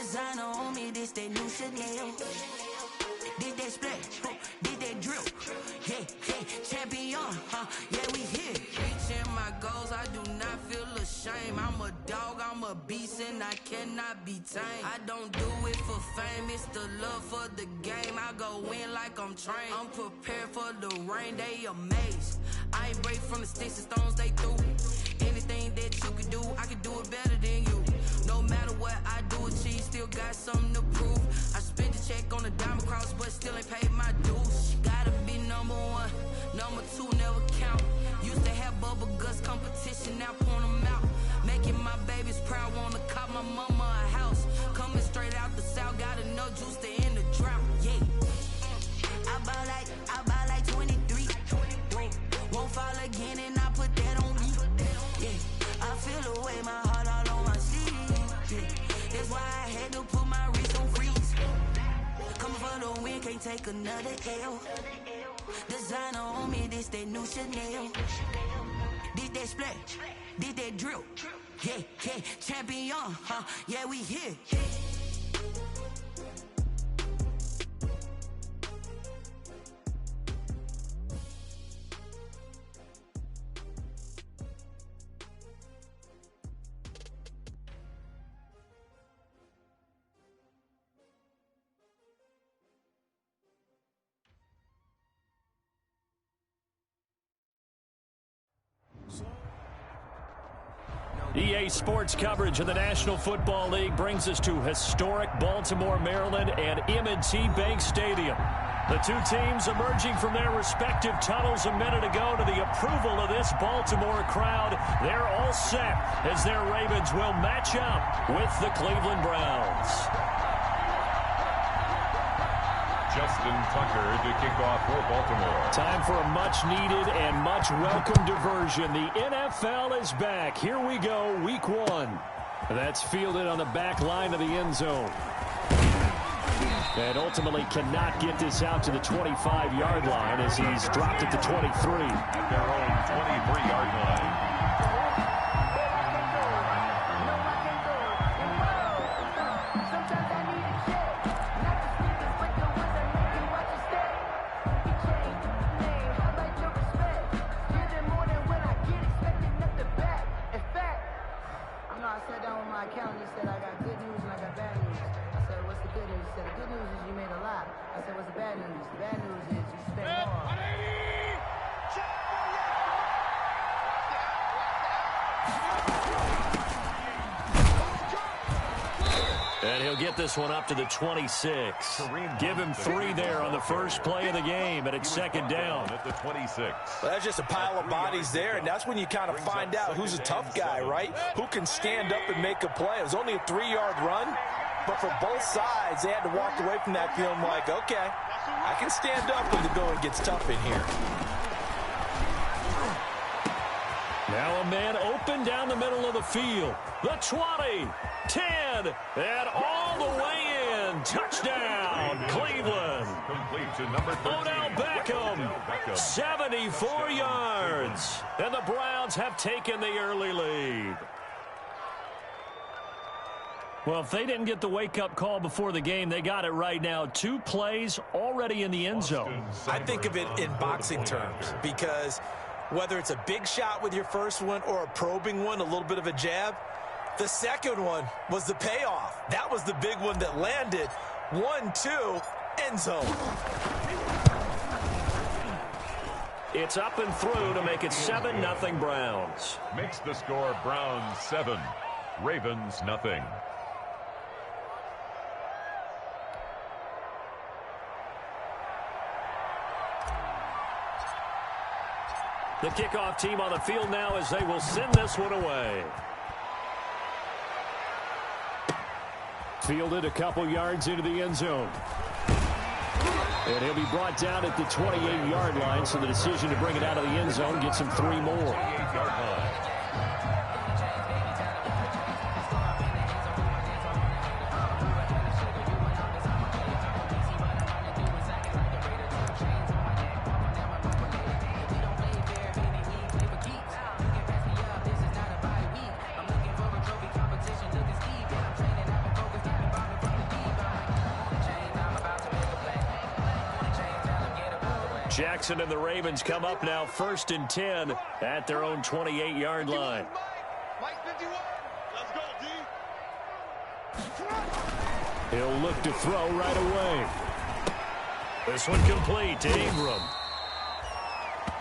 Designer on me, this that new Chanel. Did that splash, did that drip. Yeah, champion, yeah, we here. Reaching my goals, I do not feel ashamed. I'm a dog, I'm a beast, and I cannot be tamed. I don't do it for fame, it's the love for the game. I go in like I'm trained. I'm prepared for the rain, they amazed. I ain't break from the sticks and stones they threw. Anything that you can do, I can do it better than you. No matter what I do, achieve, still got something to prove. I spent the check on the diamond cross, but still ain't paid my dues. Gotta be number one, number two never count. Used to have bubble guts competition, now point them out. Making my babies proud, wanna cop my mama a house. Coming straight out the south, got enough juice to end the drought. Yeah, I buy like 23. Won't fall again, and I put that on me. Yeah, I feel the way, my heart all on my sleeve. Yeah, that's why I had to put my wrist on freeze. Coming for the win, can't take another L. Designer on me, this that new Chanel. Did that splash, did that drip. Yeah, champion, yeah, we here. EA Sports coverage of the National Football League brings us to historic Baltimore, Maryland, and M&T Bank Stadium. The two teams emerging from their respective tunnels a minute ago to the approval of this Baltimore crowd. They're all set as their Ravens will match up with the Cleveland Browns. Justin Tucker to kick off for Baltimore. Time for a much-needed and much-welcome diversion. The NFL is back. Here we go, Week 1. That's fielded on the back line of the end zone. And ultimately cannot get this out to the 25-yard line as he's dropped at the 23. At their own 23-yard line. And he'll get this one up to the 26. Give him 3 there on the first play of the game, and it's second down. At the 26. Well, that's just a pile of bodies there, and that's when you kind of find out who's a tough guy, right? Who can stand up and make a play. It was only a 3-yard run, but for both sides, they had to walk away from that feeling like, okay, I can stand up when the going gets tough in here. Now a man open down the middle of the field. The 20, 10, and all the way in. Touchdown, Cleveland. Complete to number 13. Odell Beckham, 74 yards. And the Browns have taken the early lead. Well, if they didn't get the wake-up call before the game, they got it right now. 2 plays already in the end zone. I think of it in boxing terms because whether it's a big shot with your first one or a probing one, a little bit of a jab, the second one was the payoff. That was the big one that landed. 1-2, end zone. It's up and through to make it 7-0 Browns. Makes the score Browns 7, Ravens nothing. The kickoff team on the field now as they will send this one away. Fielded a couple yards into the end zone. And he'll be brought down at the 28-yard line, so the decision to bring it out of the end zone gets him 3 more. 28-yard line. Jackson and the Ravens come up now 1st and 10 at their own 28-yard line. He'll look to throw right away. This one complete to Ingram.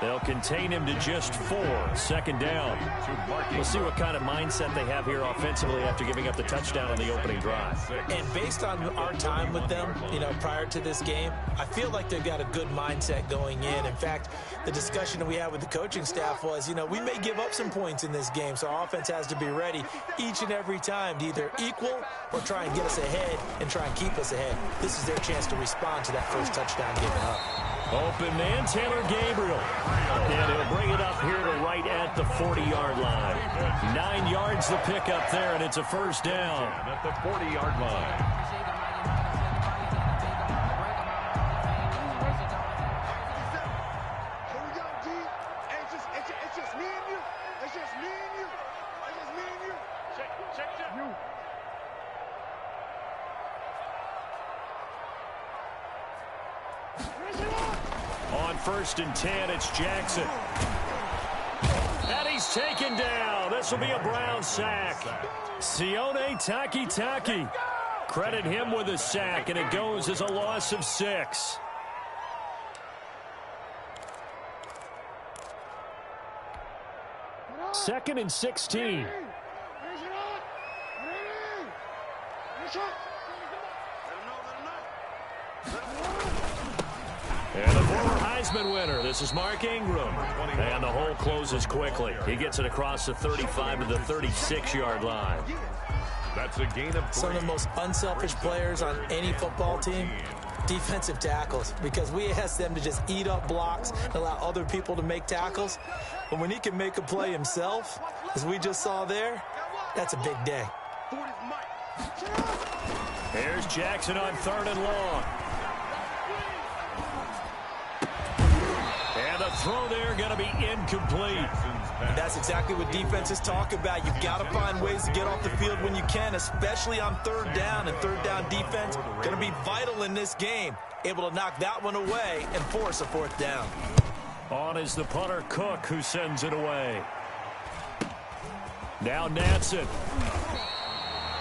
They'll contain him to just 4. 2nd down. We'll see what kind of mindset they have here offensively after giving up the touchdown on the opening drive. And based on our time with them, prior to this game, I feel like they've got a good mindset going in. In fact, the discussion that we had with the coaching staff was, we may give up some points in this game, so our offense has to be ready each and every time to either equal or try and get us ahead and try and keep us ahead. This is their chance to respond to that first touchdown given up. Open man, Taylor Gabriel. And he'll bring it up here to right at the 40-yard line. 9 yards the pick up there, and it's a first down. At the 40-yard line. On 1st and 10, it's Jackson. And he's taken down. This will be a Brown sack. Sione Takitaki. Credit him with a sack, and it goes as a loss of 6. Second and 16. And the former Heisman winner, this is Mark Ingram. And the hole closes quickly. He gets it across the 35 to the 36-yard line. That's a gain of 3. Some of the most unselfish players on any football team, defensive tackles, because we ask them to just eat up blocks and allow other people to make tackles. But when he can make a play himself, as we just saw there, that's a big day. Here's Jackson on 3rd and long. And the throw there going to be incomplete. That's exactly what defenses talk about. You've got to find ways to get off the field when you can, especially on 3rd down. And 3rd down defense going to be vital in this game. Able to knock that one away and force a 4th down. On is the punter, Cook, who sends it away. Now Nansen.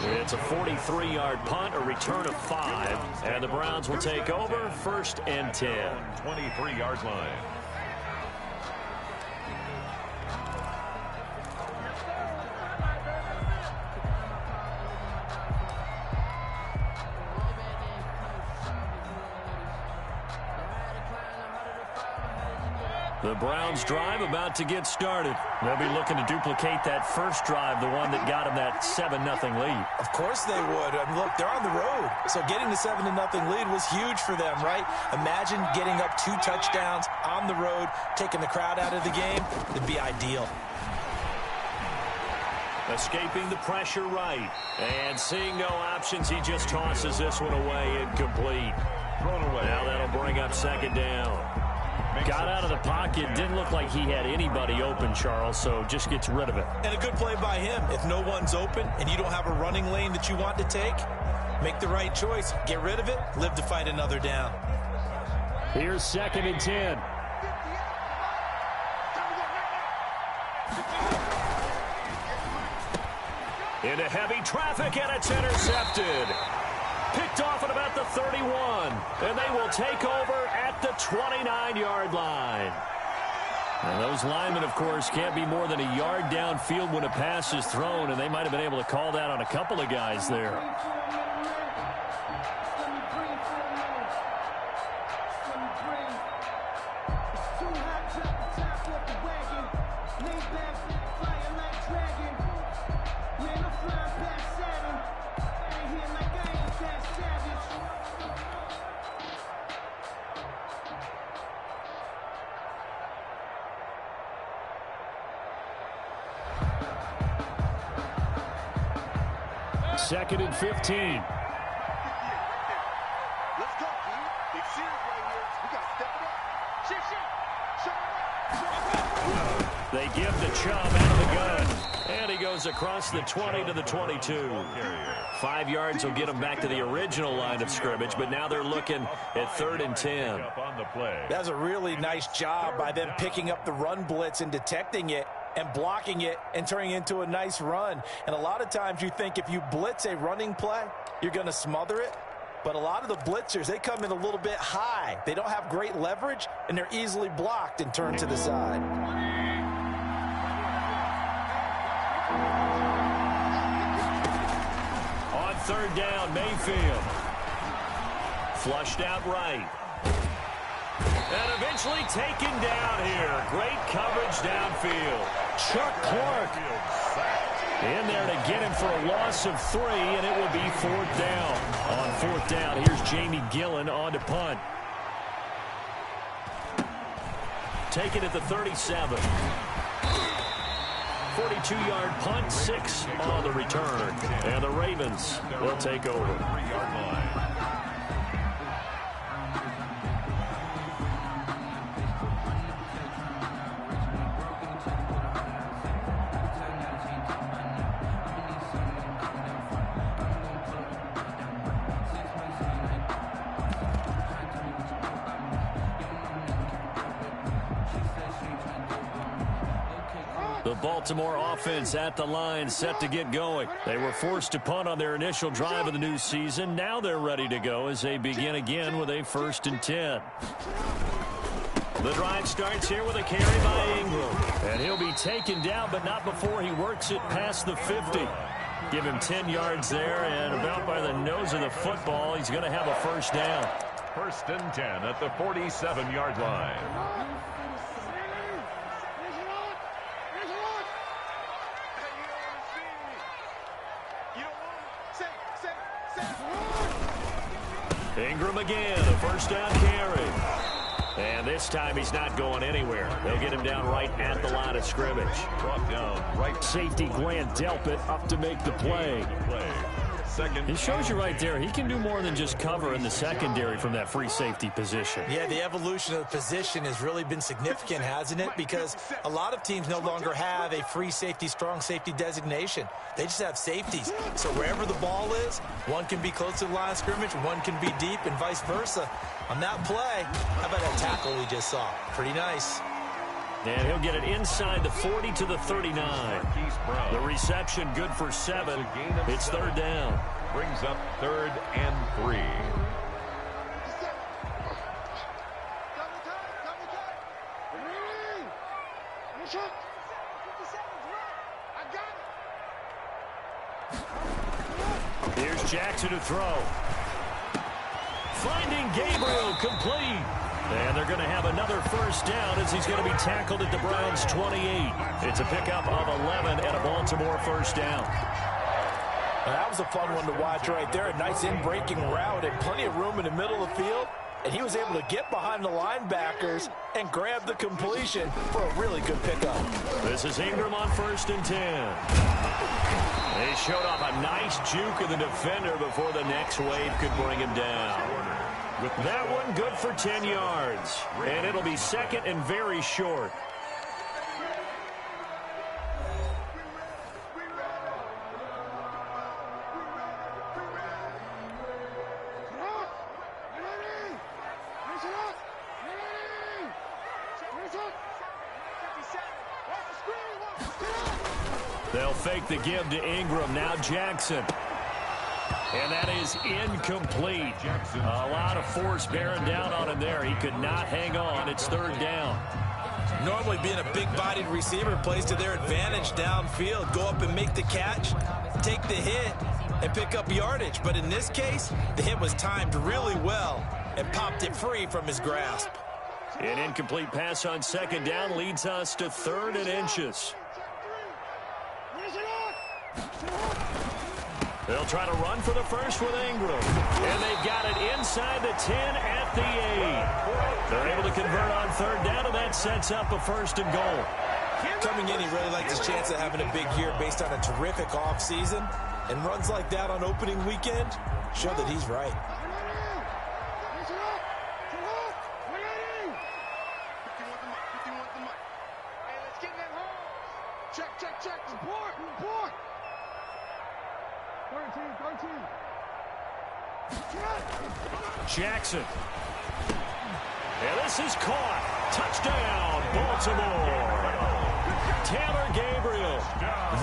It's a 43-yard punt, a return of 5. And the Browns will take over 1st and 10. 23-yard line. The Browns drive about to get started. They'll be looking to duplicate that first drive, the one that got them that 7-0 lead. Of course they would. I mean, look, they're on the road. So getting the 7-0 lead was huge for them, right? Imagine getting up 2 touchdowns on the road, taking the crowd out of the game. It'd be ideal. Escaping the pressure right. And seeing no options, he just tosses this one away, incomplete. Thrown away. Now that'll bring up 2nd down. Got out of the pocket. Didn't look like he had anybody open, Charles, so just gets rid of it. And a good play by him. If no one's open and you don't have a running lane that you want to take, make the right choice. Get rid of it. Live to fight another down. Here's 2nd and 10. Into heavy traffic, and it's intercepted. Picked off at about the 31, and they will take over at the 29-yard line. And those linemen, of course, can't be more than a yard downfield when a pass is thrown, and they might have been able to call that on a couple of guys there. Second and 15. Let's go, team. Big series right here. We got to step it up. Shift. They give the Chubb out of the gun. And he he goes across the 20 to the 22. 5 yards will get him back to the original line of scrimmage, but now they're looking at 3rd and 10. That's a really nice job by them picking up the run blitz and detecting it and blocking it and turning it into a nice run. And a lot of times you think if you blitz a running play, you're going to smother it. But a lot of the blitzers, they come in a little bit high. They don't have great leverage, and they're easily blocked and turned to the side. On 3rd down, Mayfield. Flushed out right. And eventually taken down here. Great coverage downfield. Chuck Clark in there to get him for a loss of 3, and it will be 4th down. On 4th down, here's Jamie Gillen on to punt. Taken at the 37. 42-yard punt, 6 on the return. And the Ravens will take over. 3-yard line. The Baltimore offense at the line, set to get going. They were forced to punt on their initial drive of the new season. Now they're ready to go as they begin again with a 1st and 10. The drive starts here with a carry by Ingram. And he'll be taken down, but not before he works it past the 50. Give him 10 yards there, and about by the nose of the football, he's going to have a 1st down. 1st and 10 at the 47-yard line. Ingram again, a 1st down carry. And this time he's not going anywhere. They'll get him down right at the line of scrimmage. Brought down right. Safety Glenn Delpit up to make the play. Second. It shows you right there, he can do more than just cover in the secondary from that free safety position. Yeah, the evolution of the position has really been significant, hasn't it? Because a lot of teams no longer have a free safety, strong safety designation. They just have safeties. So wherever the ball is, one can be close to the line of scrimmage, one can be deep, and vice versa. On that play, how about that tackle we just saw? Pretty nice. And he'll get it inside the 40 to the 39. The reception good for 7. It's 3rd down. Brings up 3rd and 3. Here's Jackson to throw. Finding Gabriel complete. And they're going to have another 1st down as he's going to be tackled at the Browns' 28. It's a pickup of 11 and a Baltimore 1st down. That was a fun one to watch right there. A nice in-breaking route and plenty of room in the middle of the field. And he was able to get behind the linebackers and grab the completion for a really good pickup. This is Ingram on 1st and 10. He showed off a nice juke of the defender before the next wave could bring him down. With that one good for 10 yards. And it'll be 2nd and very short. They'll fake the give to Ingram. Now Jackson. And that is incomplete. A lot of force bearing down on him there. He could not hang on. It's 3rd down. Normally being a big-bodied receiver plays to their advantage downfield. Go up and make the catch, take the hit, and pick up yardage. But in this case, the hit was timed really well and popped it free from his grasp. An incomplete pass on 2nd down leads us to 3rd and inches. They'll try to run for the 1st with Ingram. And they've got it inside the 10 at the 8. They're able to convert on 3rd down, and that sets up a 1st and goal. Coming in, he really likes his chance of having a big year based on a terrific offseason. And runs like that on opening weekend show that he's right. Check. Report. Jackson. And this is caught. Touchdown, Baltimore. Taylor Gabriel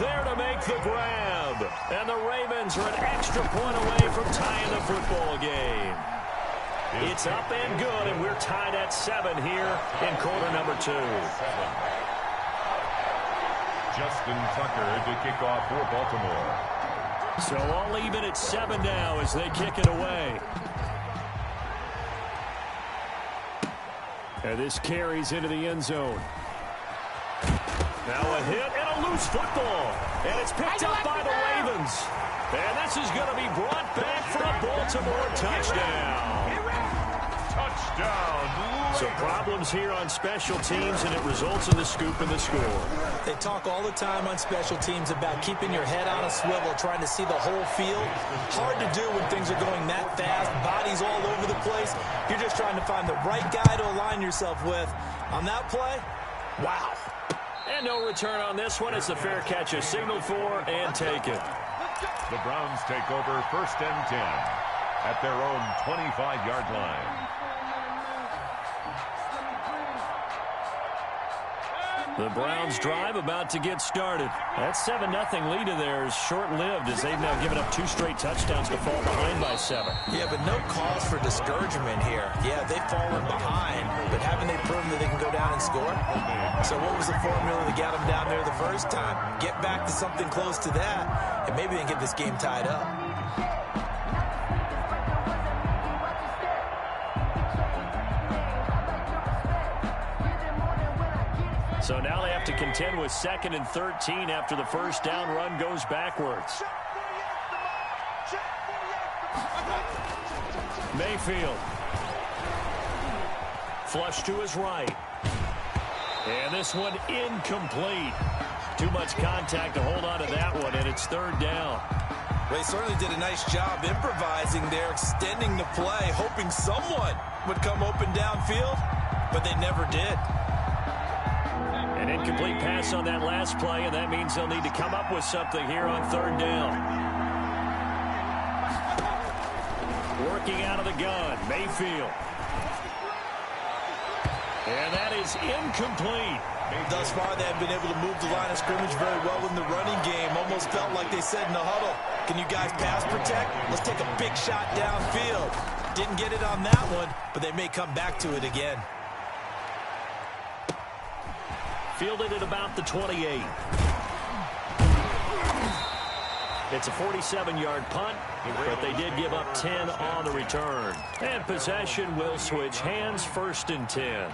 there to make the grab. And the Ravens are an extra point away from tying the football game. It's up and good, and we're tied at 7 here in quarter number 2. Justin Tucker to kick off for Baltimore. So all even at 7 now as they kick it away. And this carries into the end zone. Now a hit and a loose football. And it's picked up by the Ravens. And this is going to be brought back for a Baltimore touchdown. Touchdown. So problems here on special teams, and it results in the scoop and the score. They talk all the time on special teams about keeping your head on a swivel, trying to see the whole field. Hard to do when things are going that fast, bodies all over the place. You're just trying to find the right guy to align yourself with. On that play, wow. And no return on this one. It's the fair catch is signaled for and taken. The Browns take over 1st and 10 at their own 25-yard line. The Browns drive about to get started. That 7-0 lead of theirs short-lived as they've now given up 2 straight touchdowns to fall behind by 7. Yeah, but no cause for discouragement here. Yeah, they've fallen behind, but haven't they proven that they can go down and score? So what was the formula that got them down there the first time? Get back to something close to that, and maybe they can get this game tied up. So now they have to contend with 2nd and 13 after the first down run goes backwards. Mayfield. Flush to his right. And this one incomplete. Too much contact to hold on to that one, and it's 3rd down. They certainly did a nice job improvising there, extending the play, hoping someone would come open downfield, but they never did. An incomplete pass on that last play, and that means they'll need to come up with something here on 3rd down. Working out of the gun, Mayfield. And that is incomplete. Thus far, they have been able to move the line of scrimmage very well in the running game. Almost felt like they said in the huddle, can you guys pass protect? Let's take a big shot downfield. Didn't get it on that one, but they may come back to it again. Fielded at about the 28. It's a 47-yard punt, but they did give up 10 on the return. And possession will switch hands, 1st and 10.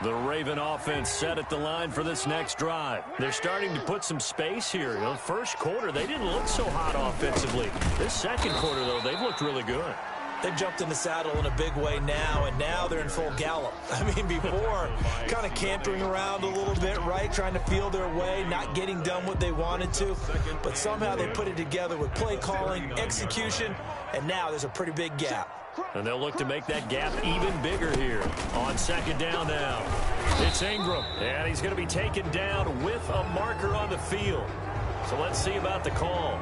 The Raven offense set at the line for this next drive. They're starting to put some space here. The first quarter, they didn't look so hot offensively. This second quarter, though, they've looked really good. They've jumped in the saddle in a big way now, and now they're in full gallop. I mean, before, kind of cantering around a little bit, right? Trying to feel their way, not getting done what they wanted to. But somehow they put it together with play calling, execution, and now there's a pretty big gap. And they'll look to make that gap even bigger here on 2nd down now. It's Ingram, and he's going to be taken down with a marker on the field. So let's see about the call.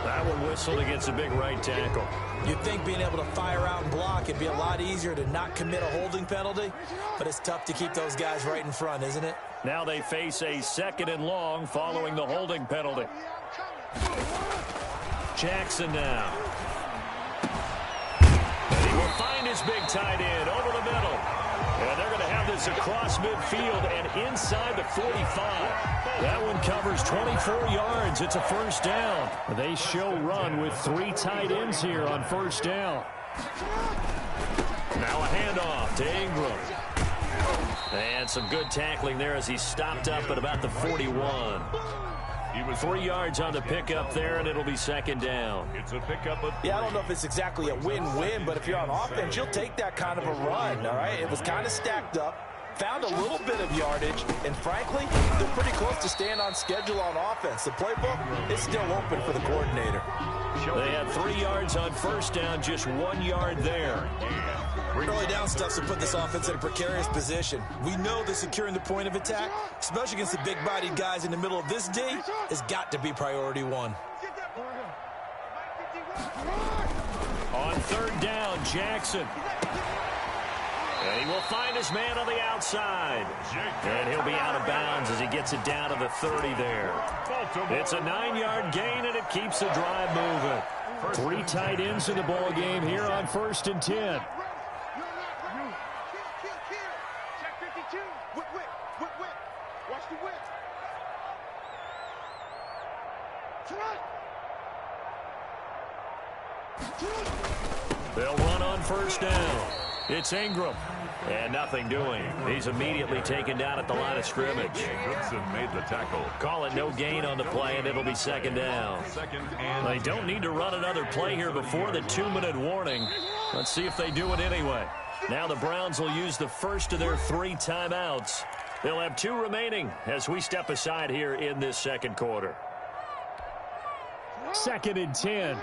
That one whistled against a big right tackle. You'd think being able to fire out and block it'd be a lot easier to not commit a holding penalty, but it's tough to keep those guys right in front, isn't it? Now they face a 2nd and long following the holding penalty. Jackson now. And he will find his big tight end over the middle. And they're going to have this across midfield and inside the 45. That one covers 24 yards. It's a 1st down. They show run with 3 tight ends here on 1st down. Now a handoff to Ingram. And some good tackling there as he stopped up at about the 41. He was 3 yards on the pickup there, and it'll be 2nd down. It's a pickup of... Yeah, I don't know if it's exactly a win-win, but if you're on offense, you'll take that kind of a run, all right? It was kind of stacked up, found a little bit of yardage, and frankly, they're pretty close to staying on schedule on offense. The playbook is still open for the coordinator. They had 3 yards on 1st down, just 1 yard there. Early down stuff's to put this offense in a precarious position. We know that securing the point of attack, especially against the big-bodied guys in the middle of this D, has got to be priority 1. On third down, Jackson. And he will find his man on the outside. And he'll be out of bounds as he gets it down to the 30 there. It's a 9-yard gain, and it keeps the drive moving. 3 tight ends in the ball game here on 1st and 10. They'll run on 1st down. It's Ingram. And nothing doing. He's immediately taken down at the line of scrimmage. Goodson made the tackle. Call it no gain on the play, and it'll be 2nd down. They don't need to run another play here before the 2-minute warning. Let's see if they do it anyway. Now the Browns will use the first of their 3 timeouts. They'll have 2 remaining as we step aside here in this 2nd quarter. 2nd and 10.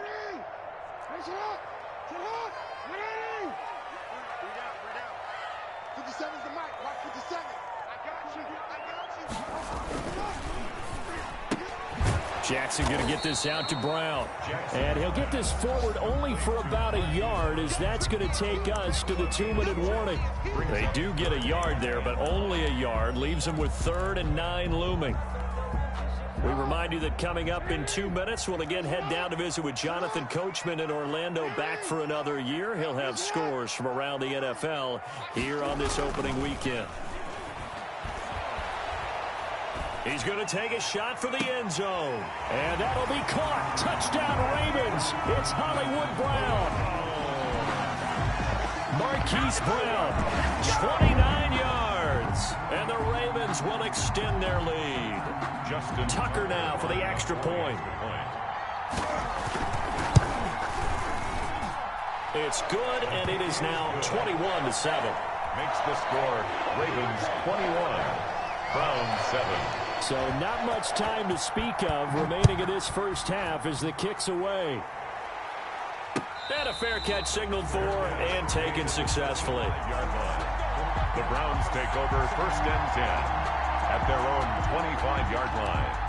Jackson going to get this out to Brown. And he'll get this forward only for about a yard, as that's going to take us to the 2-minute warning. They do get a yard there, but only a yard. Leaves them with 3rd and 9 looming. We remind you that coming up in 2 minutes, we'll again head down to visit with Jonathan Coachman in Orlando, back for another year. He'll have scores from around the NFL here on this opening weekend. He's going to take a shot for the end zone. And that'll be caught. Touchdown, Ravens. It's Hollywood Brown. Marquise Brown, 29 yards. And the Ravens will extend their lead. Justin Tucker now for the extra point. It's good, and it is now 21-7. makes the score Ravens 21, Browns 7. So not much time to speak of remaining in this first half as the kick's away. And a fair catch signaled for and taken successfully. The Browns take over 1st and 10 at their own 25-yard line.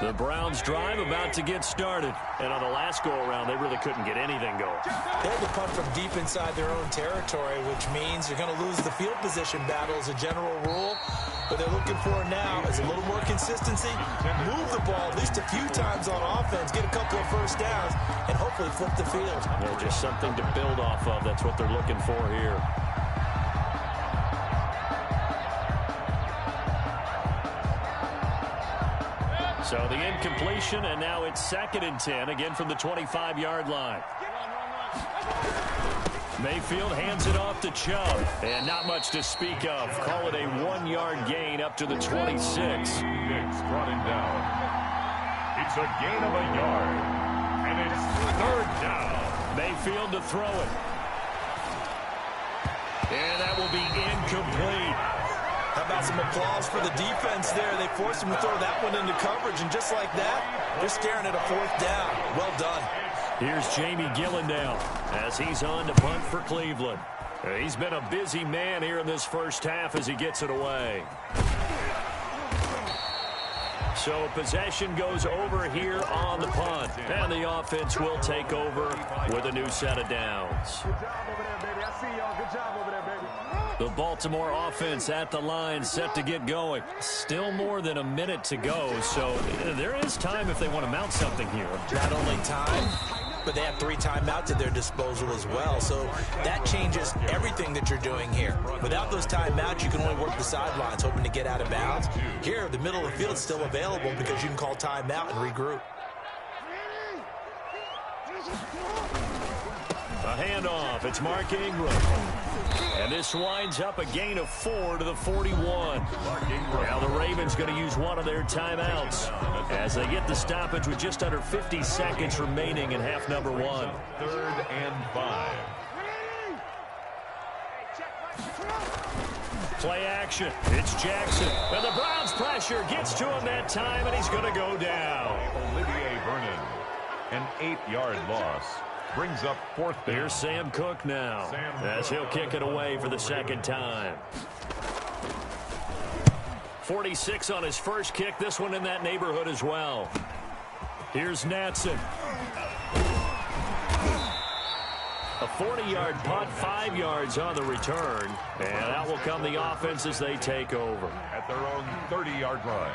The Browns drive about to get started. And on the last go-around, they really couldn't get anything going. They had to punt from deep inside their own territory, which means you're going to lose the field position battle as a general rule. What they're looking for now is a little more consistency, move the ball at least a few times on offense, get a couple of first downs, and hopefully flip the field. Yeah, just something to build off of. That's what they're looking for here. So the incompletion, and now it's 2nd and 10, again from the 25-yard line. Mayfield hands it off to Chubb, and not much to speak of. Call it a 1-yard gain up to the 26. Diggs brought him down. It's a gain of a yard, and it's 3rd down. Mayfield to throw it. And that will be incomplete. How about some applause for the defense there? They forced him to throw that one into coverage, and just like that, they're staring at a 4th down. Well done. Here's Jamie Gillen now as he's on to punt for Cleveland. He's been a busy man here in this first half as he gets it away. So possession goes over here on the punt, and the offense will take over with a new set of downs. Good job over there, baby. I see y'all. Good job over there, baby. The Baltimore offense at the line, set to get going. Still more than a minute to go, so there is time if they want to mount something here. Not only time, but they have 3 timeouts at their disposal as well, so that changes everything that you're doing here. Without those timeouts, you can only work the sidelines, hoping to get out of bounds. Here, the middle of the field is still available because you can call timeout and regroup. A handoff. It's Mark Ingram. And this winds up a gain of 4 to the 41. Now the Ravens going to use one of their timeouts as they get the stoppage with just under 50 seconds remaining in half number 1. 3rd and 5. play action. It's Jackson. And the Browns pressure gets to him that time, and he's going to go down. Olivier Vernon, an 8-yard loss. Brings up 4th down. Here's Sam Cook now, as he'll kick it away for the second time. 46 on his first kick. This one in that neighborhood as well. Here's Natson. A 40-yard punt, 5 yards on the return. And out will come the offense as they take over. At their own 30-yard line.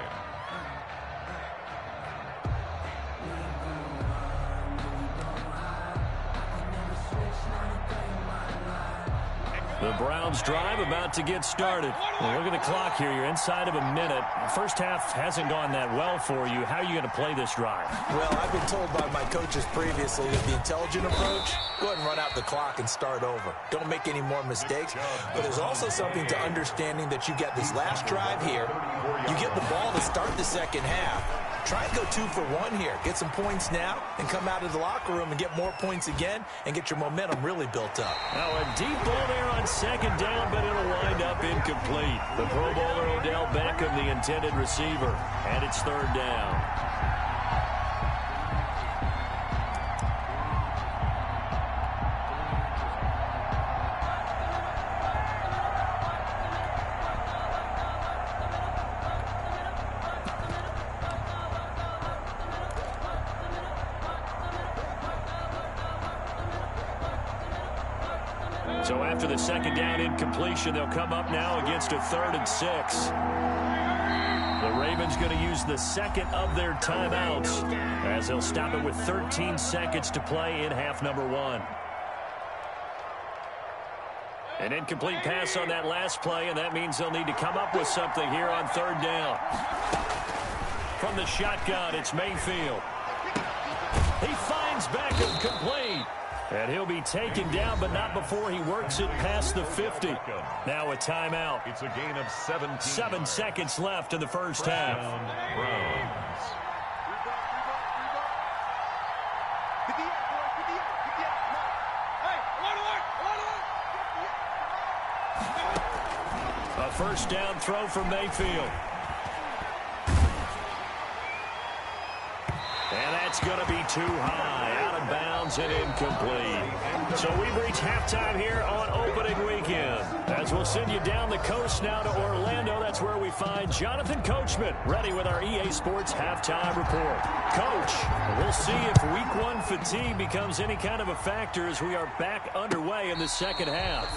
The Browns drive about to get started. Well, look at the clock here. You're inside of a minute. First half hasn't gone that well for you. How are you going to play this drive? Well, I've been told by my coaches previously that the intelligent approach, go ahead and run out the clock and start over. Don't make any more mistakes. But there's also something to understanding that you got this last drive here. You get the ball to start the second half. Try and go 2 for 1 here. Get some points now and come out of the locker room and get more points again and get your momentum really built up. Now a deep ball there on second down, but it'll wind up incomplete. The Pro Bowler Odell Beckham, the intended receiver, and it's 3rd down. So after the second down incompletion, they'll come up now against a 3rd and 6. The Ravens going to use the second of their timeouts as they'll stop it with 13 seconds to play in half number 1. An incomplete pass on that last play, and that means they'll need to come up with something here on 3rd down. From the shotgun, it's Mayfield. He finds Beckham complete. And he'll be taken down, but not before he works it past the 50. Now a timeout. It's a gain of 17. 7 seconds left in the first half. Browns. A first down throw from Mayfield. And that's going to be too high, out of bounds and incomplete. So we've reached halftime here on opening weekend. As we'll send you down the coast now to Orlando, that's where we find Jonathan Coachman, ready with our EA Sports halftime report. Coach, we'll see if week 1 fatigue becomes any kind of a factor as we are back underway in the second half.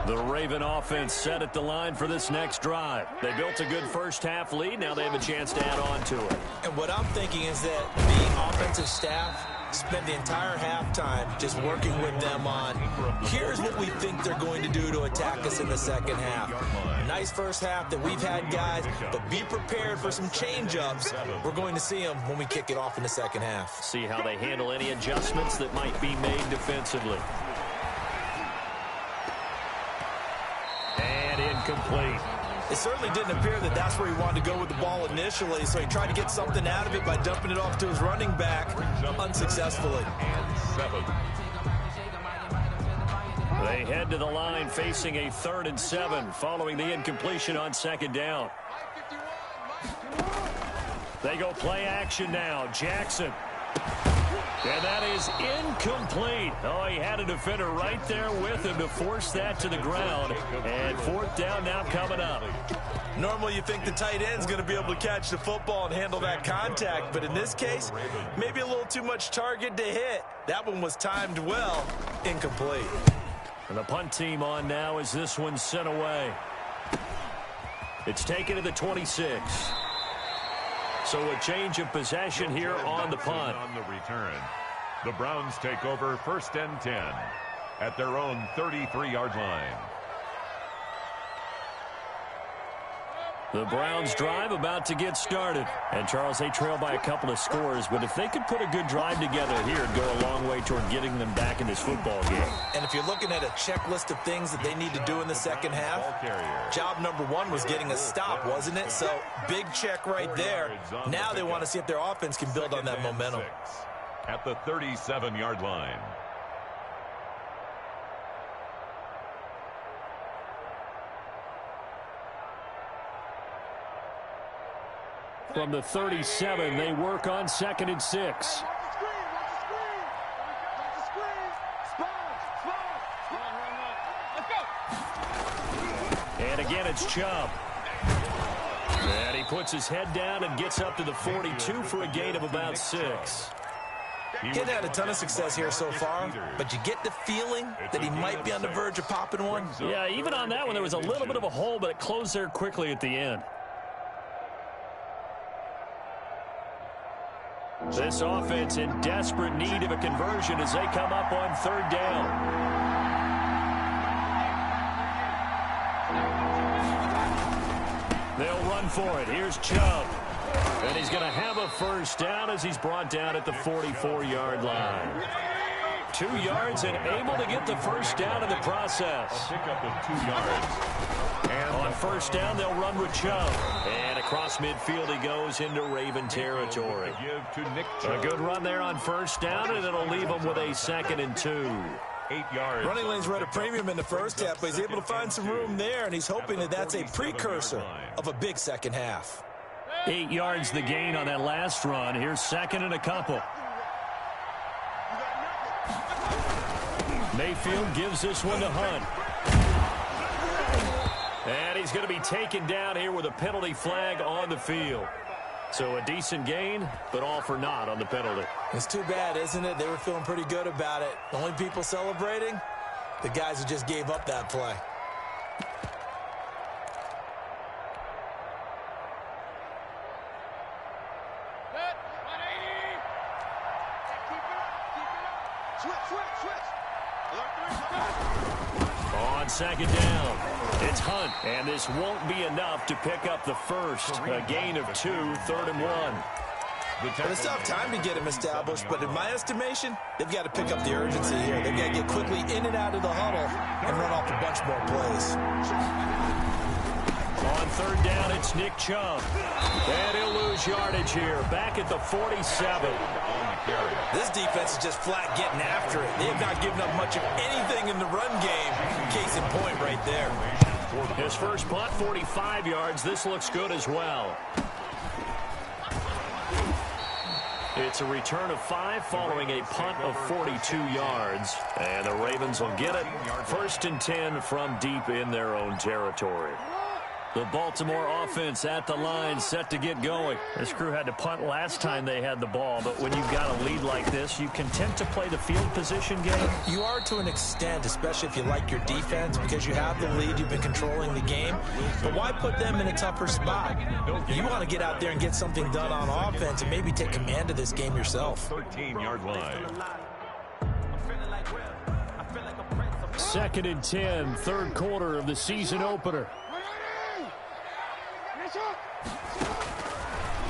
The Raven offense set at the line for this next drive. They built a good first half lead. Now they have a chance to add on to it. And what I'm thinking is that the offensive staff spent the entire halftime just working with them on, here's what we think they're going to do to attack us in the second half. Nice first half that we've had, guys, but be prepared for some change-ups. We're going to see them when we kick it off in the second half. See how they handle any adjustments that might be made defensively. And incomplete. It certainly didn't appear that that's where he wanted to go with the ball initially, so he tried to get something out of it by dumping it off to his running back unsuccessfully. They head to the line facing a 3rd and 7 following the incompletion on second down. They go play action now. Jackson. And that is incomplete. Oh, he had a defender right there with him to force that to the ground. And 4th down now coming up. Normally you think the tight end's going to be able to catch the football and handle that contact, but in this case, maybe a little too much target to hit. That one was timed well. Incomplete. And the punt team on now as this one's sent away. It's taken to the 26. So a change of possession here on the punt. On the return, the Browns take over 1st and 10 at their own 33-yard line. The Browns drive about to get started. And, Charles, they trail by a couple of scores, but if they could put a good drive together here, it'd go a long way toward getting them back in this football game. And if you're looking at a checklist of things that they need to do in the second half, job number one was getting a stop, wasn't it? So, big check right there. Now they want to see if their offense can build on that momentum. At the 37-yard line. From the 37, they work on 2nd and 6. And again, it's Chubb. And he puts his head down and gets up to the 42 for a gain of about 6. He's had a ton of success here so far, but you get the feeling that he might be on the verge of popping one. Yeah, even on that one, there was a little bit of a hole, but it closed there quickly at the end. This offense in desperate need of a conversion as they come up on 3rd down. They'll run for it. Here's Chubb. And he's going to have a first down as he's brought down at the 44-yard line. 2 yards and able to get the first down in the process. Pick up of 2 yards. And on first down, they'll run with Chubb. And across midfield he goes into Raven territory. A good run there on first down, and it'll leave him with a 2nd and 2. 8 yards. Running lanes were at a premium in the first half, but he's able to find some room there, and he's hoping that that's a precursor of a big second half. 8 yards the gain on that last run. Here's 2nd and a couple. Mayfield gives this one to Hunt. And he's going to be taken down here with a penalty flag on the field. So a decent gain, but all for naught on the penalty. It's too bad, isn't it? They were feeling pretty good about it. The only people celebrating, the guys who just gave up that play. On 2nd down, it's Hunt, and this won't be enough to pick up the first. A gain of 2, 3rd and 1. But it's tough time to get him established, but in my estimation, they've got to pick up the urgency here. They've got to get quickly in and out of the huddle and run off a bunch more plays. On 3rd down, it's Nick Chubb. And he'll lose yardage here, back at the 47. This defense is just flat getting after it. They have not given up much of anything in the run game. Case in point right there. His first punt, 45 yards. This looks good as well. It's a return of 5 following a punt of 42 yards. And the Ravens will get it. 1st and 10 from deep in their own territory. The Baltimore offense at the line, set to get going. This crew had to punt last time they had the ball, but when you've got a lead like this, you content to play the field position game? You are to an extent, especially if you like your defense, because you have the lead, you've been controlling the game. But why put them in a tougher spot? You want to get out there and get something done on offense and maybe take command of this game yourself. 13-yard line. 2nd and 10, 3rd quarter of the season opener.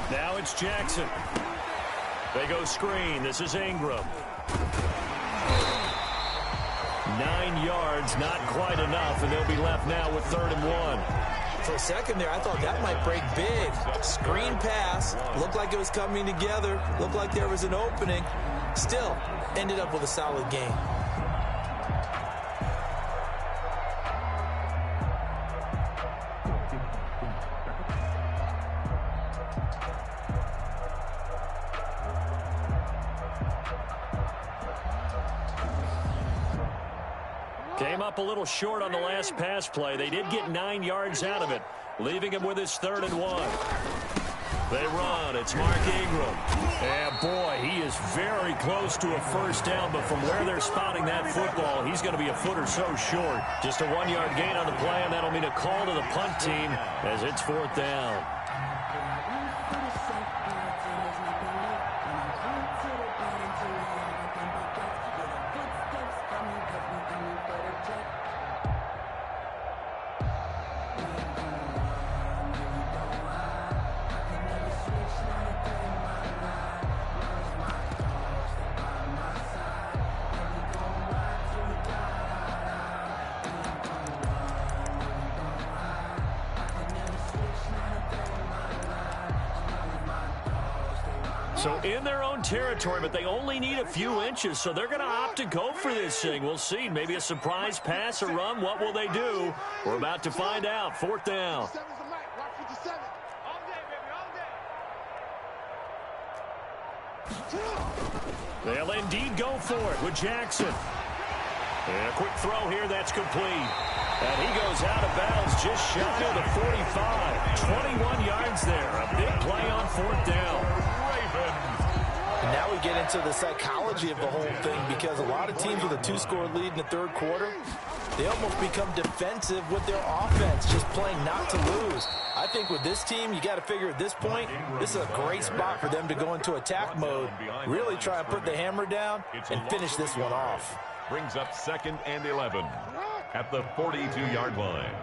Now it's Jackson. They go screen. This is Ingram. 9 yards, not quite enough, and they'll be left now with 3rd and 1. For a second there, I thought that might break big. Screen pass. Looked like it was coming together. Looked like there was an opening. Still, ended up with a solid game. Came up a little short on the last pass play. They did get 9 yards out of it, leaving him with his 3rd and 1. They run. It's Mark Ingram. And, boy, he is very close to a first down, but from where they're spotting that football, he's going to be a foot or so short. Just a 1-yard gain on the play, and that'll mean a call to the punt team as it's 4th down. So in their own territory, but they only need a few inches, so they're going to opt to go for this thing. We'll see. Maybe a surprise pass or run. What will they do? We're about to find out. 4th down. They'll indeed go for it with Jackson. And a quick throw here. That's complete. And he goes out of bounds just shy of the 45. 21 yards there. A big play on 4th down. And now we get into the psychology of the whole thing, because a lot of teams with a 2-score lead in the 3rd quarter, they almost become defensive with their offense, just playing not to lose. I think with this team, you got to figure at this point, this is a great spot for them to go into attack mode, really try and put the hammer down and finish this one off. Brings up 2nd and 11 at the 42-yard line.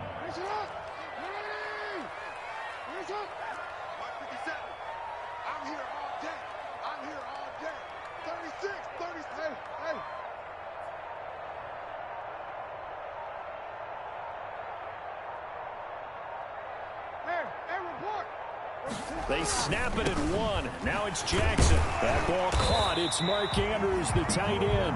They snap it at 1. Now it's Jackson. That ball caught. It's Mark Andrews, the tight end.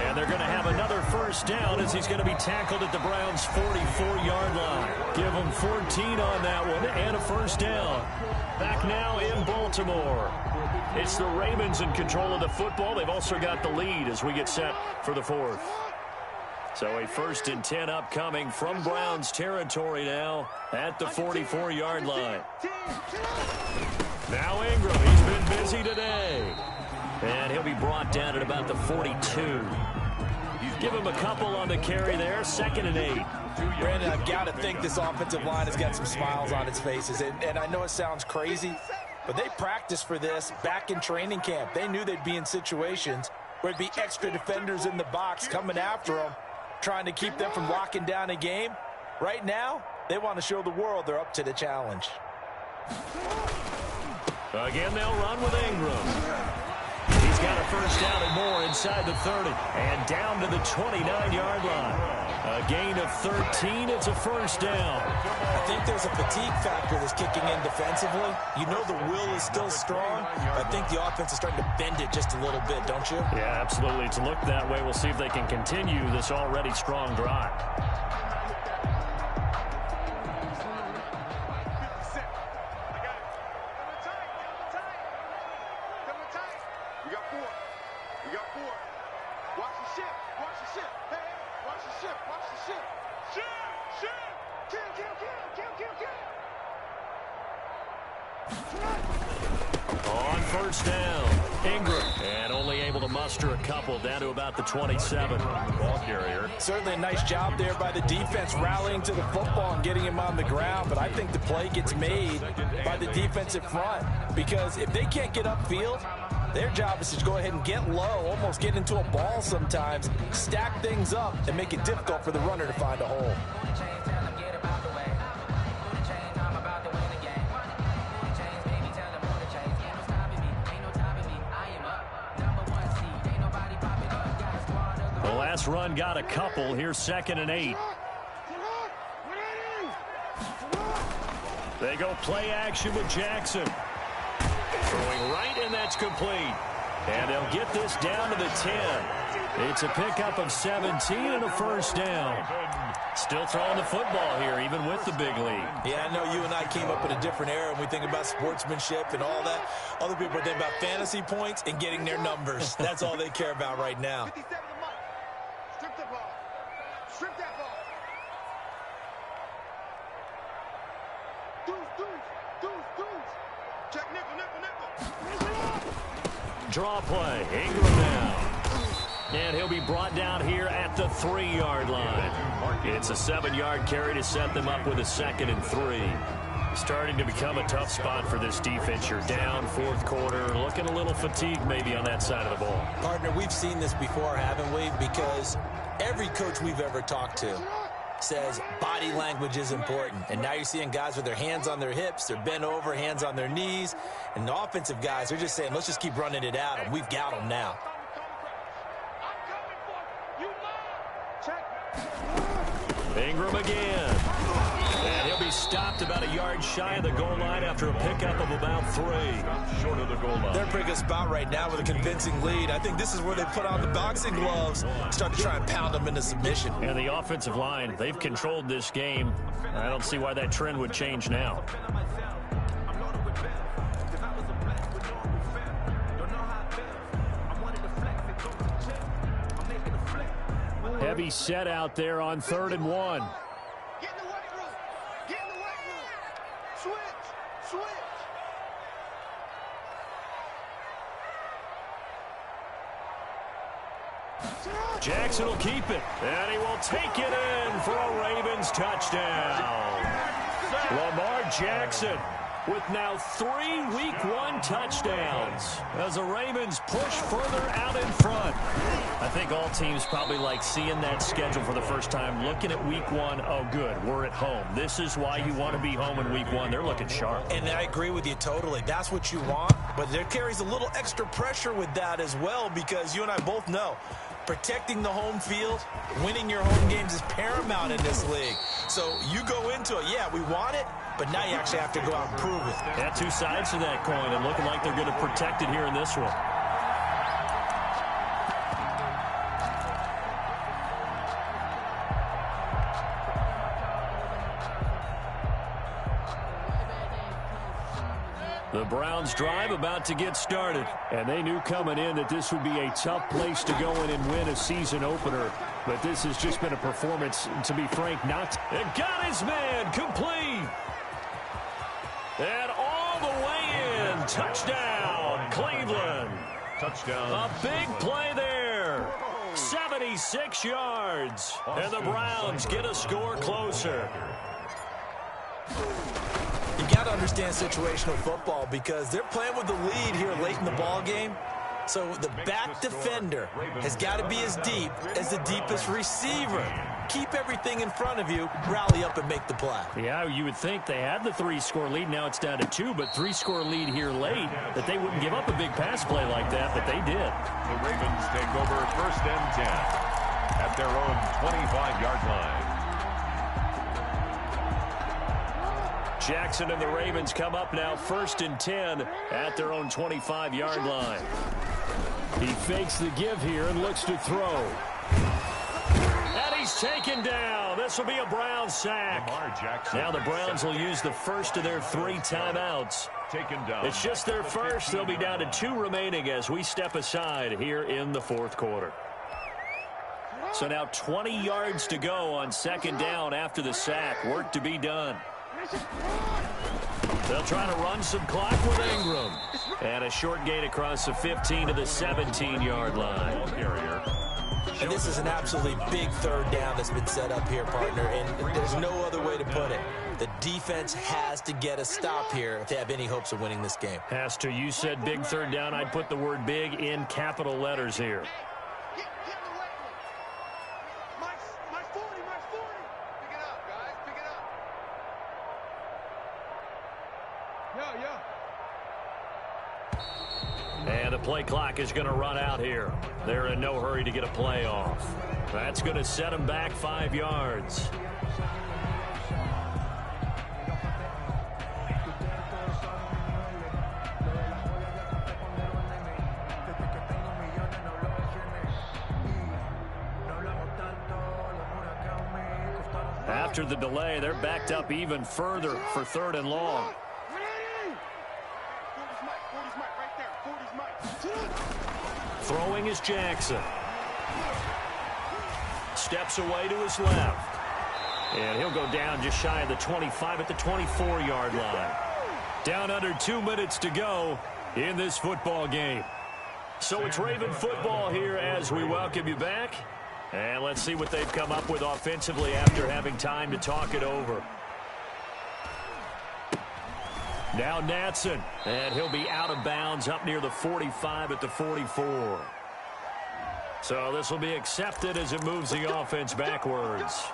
And they're going to have another 1st down as he's going to be tackled at the Browns' 44-yard line. Give them 14 on that one and a 1st down. Back now in Baltimore. It's the Ravens in control of the football. They've also got the lead as we get set for the 4th. So a 1st and 10 upcoming from Browns territory now at the 44-yard line. Now Ingram, he's been busy today. And he'll be brought down at about the 42. Give him a couple on the carry there, 2nd and 8. Brandon, I've got to think this offensive line has got some smiles on its faces. And I know it sounds crazy, but they practiced for this back in training camp. They knew they'd be in situations where there'd be extra defenders in the box coming after them, trying to keep them from locking down a game. Right now, they want to show the world they're up to the challenge. Again, they'll run with Ingram. He's got a 1st down and more inside the 30. And down to the 29-yard line. A gain of 13. It's a 1st down. I think there's a fatigue factor that's kicking in defensively. You know the will is still strong. I think the offense is starting to bend it just a little bit, don't you? Yeah, absolutely. It's looked that way. We'll see if they can continue this already strong drive. On 1st down, Ingram, and only able to muster a couple down to about the 27. Ball carrier. Certainly a nice job there by the defense rallying to the football and getting him on the ground, but I think the play gets made by the defensive front, because if they can't get upfield, their job is to go ahead and get low, almost get into a ball sometimes, stack things up, and make it difficult for the runner to find a hole. The last run got a couple. Here's 2nd and 8. They go play action with Jackson. Throwing right, and that's complete. And they'll get this down to the 10. It's a pickup of 17 and a 1st down. Still throwing the football here, even with the big lead. Yeah, I know you and I came up in a different era, and we think about sportsmanship and all that. Other people are thinking about fantasy points and getting their numbers. That's all they care about right now. Strip the ball. Strip that ball. Deuce. Check nickel. Draw play. Ingram down. And he'll be brought down here at the 3-yard line. It's a 7-yard carry to set them up with a 2nd and 3. Starting to become a tough spot for this defense. You're down 4th quarter, looking a little fatigued maybe on that side of the ball. Partner, we've seen this before, haven't we? Because every coach we've ever talked to says body language is important. And now you're seeing guys with their hands on their hips, they're bent over, hands on their knees. And the offensive guys, they're just saying, let's just keep running it out, and we've got them now. Ingram again. And he'll be stopped about a yard shy of the goal line after a pickup of about 3. Short of the goal line. They're pretty good spot right now with a convincing lead. I think this is where they put on the boxing gloves, start to try and pound them into submission. And the offensive line, they've controlled this game. I don't see why that trend would change now. Heavy set out there on 3rd and 1. Get in the weight room. Get in the weight room. Switch. Jackson will keep it, and he will take it in for a Ravens touchdown. Lamar Jackson with now 3 Week 1 touchdowns as the Ravens push further out in front. I think all teams probably like seeing that schedule for the first time, looking at Week 1. Oh, good, we're at home. This is why you want to be home in Week 1. They're looking sharp. And I agree with you totally. That's what you want, but there carries a little extra pressure with that as well, because you and I both know protecting the home field, winning your home games is paramount in this league. So you go into it, yeah, we want it, but now you actually have to go out and prove it. Yeah, 2 sides to that coin, and looking like they're going to protect it here in this one. The Browns drive about to get started, and they knew coming in that this would be a tough place to go in and win a season opener. But this has just been a performance, to be frank, not. It got his man complete. And all the way in. Touchdown, Cleveland. Touchdown. A big play there. 76 yards. And the Browns get a score closer. You got to understand situational football because they're playing with the lead here late in the ball game. So the back defender has got to be as deep as the deepest receiver. Keep everything in front of you, rally up and make the play. Yeah, you would think they had the 3-score lead. Now it's down to 2, but 3-score lead here late, that they wouldn't give up a big pass play like that, but they did. The Ravens take over 1st and 10 at their own 25-yard line. Jackson and the Ravens come up now 1st and 10 at their own 25-yard line. He fakes the give here and looks to throw. And he's taken down. This will be a Browns sack. Now the Browns will use the first of their 3 timeouts. Taken down. It's just their first. They'll be down to 2 remaining as we step aside here in the 4th quarter. So now 20 yards to go on 2nd down after the sack. Work to be done. They'll try to run some clock with Ingram. And a short gain across the 15 to the 17-yard line. And this is an absolutely big 3rd down that's been set up here, partner, and there's no other way to put it. The defense has to get a stop here if they have any hopes of winning this game. Has to. You said big 3rd down. I'd put the word big in capital letters here. Get in the weight room. My 40. Pick it up, guys. Pick it up. And the play clock is going to run out here. They're in no hurry to get a play off. That's going to set them back 5 yards. After the delay, they're backed up even further for 3rd and long. Throwing is Jackson. Steps away to his left. And he'll go down just shy of the 25 at the 24-yard line. Down under 2 minutes to go in this football game. So it's Raven football here as we welcome you back. And let's see what they've come up with offensively after having time to talk it over. Now Natson, and he'll be out of bounds up near the 45 at the 44. So this will be accepted as it moves the offense backwards.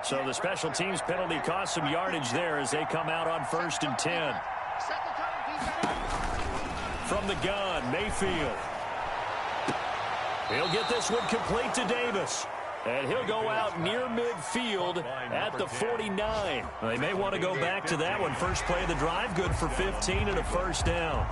So the special teams penalty cost some yardage there as they come out on 1st and 10. From the gun, Mayfield. He'll get this one complete to Davis. And he'll go out near midfield at the 49. They may want to go back to that one. First play of the drive, good for 15 and a first down.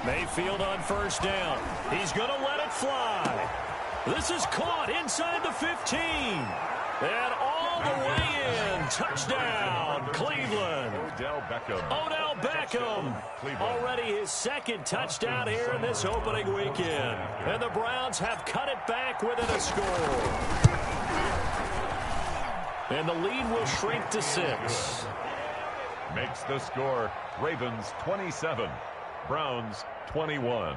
Mayfield on first down. He's going to let it fly. This is caught inside the 15. And all the way in. Touchdown, Cleveland. Odell Beckham. Already his second touchdown here in this opening weekend. And the Browns have cut it back within a score. And the lead will shrink to 6. Makes the score Ravens 27. Browns 21.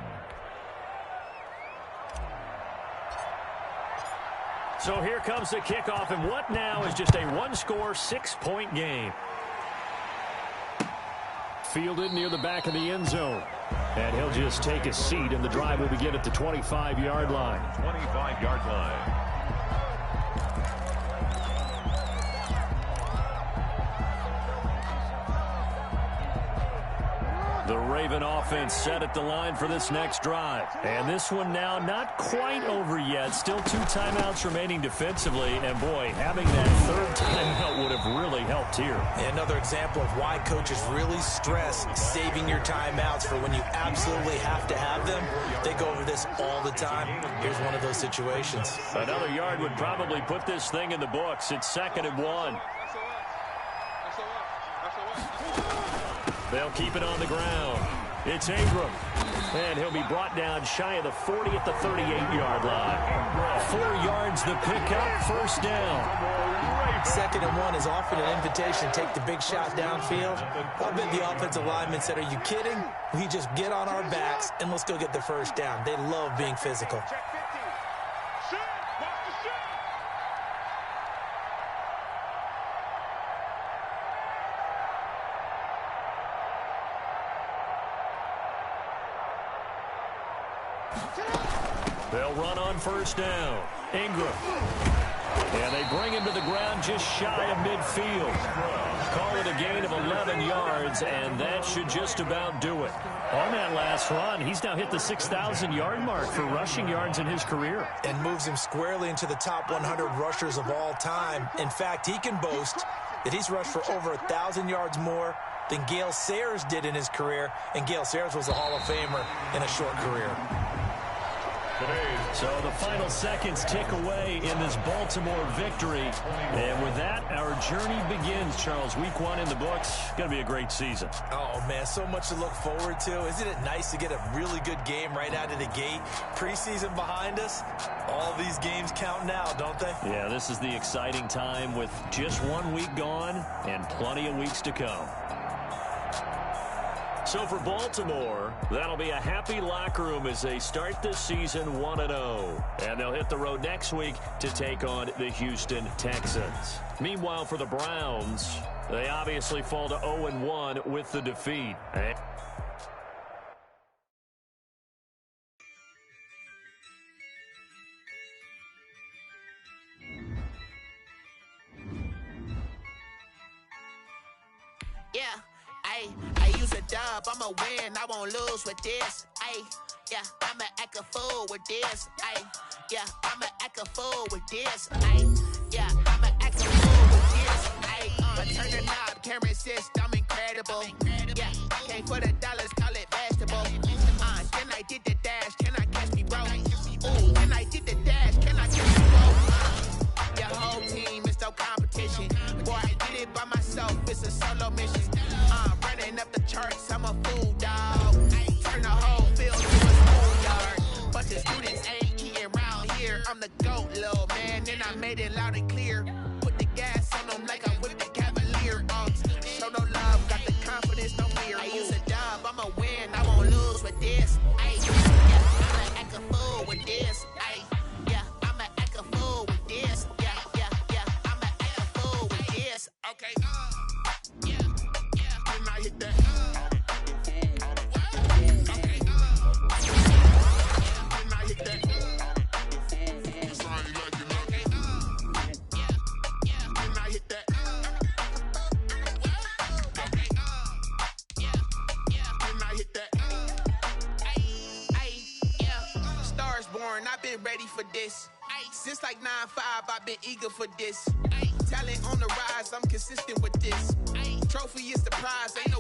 So here comes the kickoff, and what now is just a one-score, 6-point game. Fielded near the back of the end zone. And he'll just take a seat, and the drive will begin at the 25-yard line. 25-yard line. The Raven offense set at the line for this next drive. And this one now not quite over yet. Still 2 timeouts remaining defensively. And, boy, having that third timeout would have really helped here. Another example of why coaches really stress saving your timeouts for when you absolutely have to have them. They go over this all the time. Here's one of those situations. Another yard would probably put this thing in the books. It's 2nd and 1. They'll keep it on the ground. It's Ingram. And he'll be brought down shy of the 40 at the 38-yard line. 4 yards the pickup, first down. 2nd and 1 is often an invitation. Take the big shot downfield. I bet the offensive lineman said, are you kidding? We just get on our backs and let's go get the first down. They love being physical. They'll run on first down. Ingram. And they bring him to the ground just shy of midfield. Call it a gain of 11 yards, and that should just about do it. On that last run, he's now hit the 6,000-yard mark for rushing yards in his career. And moves him squarely into the top 100 rushers of all time. In fact, he can boast that he's rushed for over 1,000 yards more than Gale Sayers did in his career. And Gale Sayers was a Hall of Famer in a short career. So the final seconds tick away in this Baltimore victory. And with that, our journey begins, Charles. Week 1 in the books. Going to be a great season. Oh, man, so much to look forward to. Isn't it nice to get a really good game right out of the gate? Preseason behind us. All these games count now, don't they? Yeah, this is the exciting time with just 1 week gone and plenty of weeks to come. So for Baltimore, that'll be a happy locker room as they start this season 1-0. And they'll hit the road next week to take on the Houston Texans. Meanwhile, for the Browns, they obviously fall to 0-1 with the defeat. I use a dub, I'ma win, I won't lose with this. Yeah, I'ma act a fool with this. Yeah, I'ma act a fool with this. Yeah, I'ma act a fool with this. I turn the knob, can't resist, I'm incredible. Yeah, came for the dollars, call it vegetable. Then I did the dash, can I catch me, bro? Ooh, then I did the dash, can I catch me, bro? Your whole team is no competition. Boy, I did it by myself, it's a solo mission. Running up the charts, I'm a fool, dog. Turn the whole field to a schoolyard. But the students ain't eating round here. I'm the GOAT, little man, and I made it loud and clear. Put the gas on them like I'm with the Cavalier. Show no love, got the confidence, no fear. I use been ready for this. Since like 9-5, I've been eager for this. Talent on the rise, I'm consistent with this. Trophy is the prize, ain't no